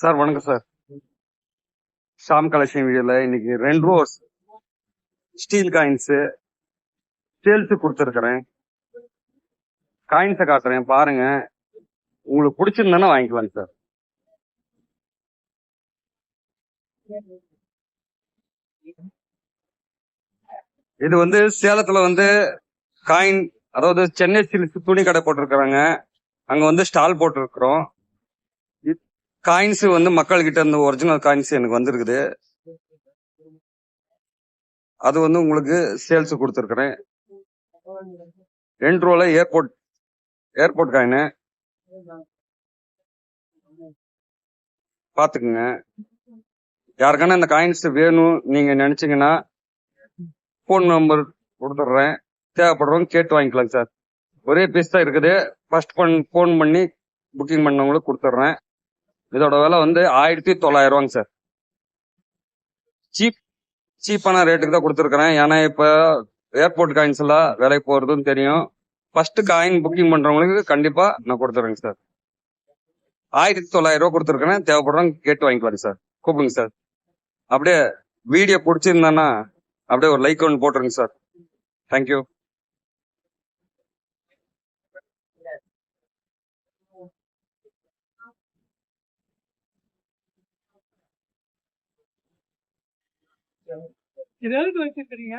Sir வணக்கம் sir. Sham collection வீடியோல இன்னைக்கு 2 ரோஸ் ஸ்டீல் காயின்ஸ் சேல்ஸ் கொடுத்துருக்கிறேன். காயின்ஸை காட்டுறேன் பாருங்க. உங்களுக்கு பிடிச்சிருந்தானே வாங்கிக்கலாம் சார். இது சேலத்துல காயின், அதாவது சென்னை சில்க்ஸ் துணி கடை போட்டிருக்கிறாங்க. அங்க ஸ்டால் போட்டிருக்கிறோம். காயின்ஸ் மக்கள் கிட்ட இருந்து ஒரிஜினல் காயின்ஸ் எனக்கு வந்திருக்குது. அது உங்களுக்கு சேல்ஸ் கொடுத்துருக்கிறேன். 2 ரோல ஏர்போர்ட் காயின் பாத்துக்குங்க. யாருக்கான இந்த காயின்ஸ் வேணும் நீங்க நினைச்சீங்கன்னா போன் நம்பர் கொடுத்துட்றேன். தேவைப்படுறவங்க கேட்டு வாங்கிக்கலாம் சார். ஒரே பீஸ் தான் இருக்குது. ஃபர்ஸ்ட் போன் பண்ணி புக்கிங் பண்ணவங்களுக்கு கொடுத்துட்றேன். இதோட விலை 1900 சார். சீப்பான ரேட்டுக்கு தான் கொடுத்துருக்குறேன். ஏன்னா இப்ப ஏர்போர்ட் காயின்ஸ் எல்லாம் விலை போறதுன்னு தெரியும். ஃபர்ஸ்ட் காயின் புக்கிங் பண்றவங்களுக்கு கண்டிப்பா நான் கொடுத்துறேங்க சார். 1900 கொடுத்துருக்கேன். தேவைப்படுறவங்க கேட்டு வாங்கிக்கலாம் சார். கூப்பிடுங்க சார். அப்படியே வீடியோ பிடிச்சிருந்தானா அப்படியே ஒரு லைக் ஒன்று போட்டுருங்க சார். தேங்க்யூ. இது எதுக்கு வச்சிருக்கீங்க?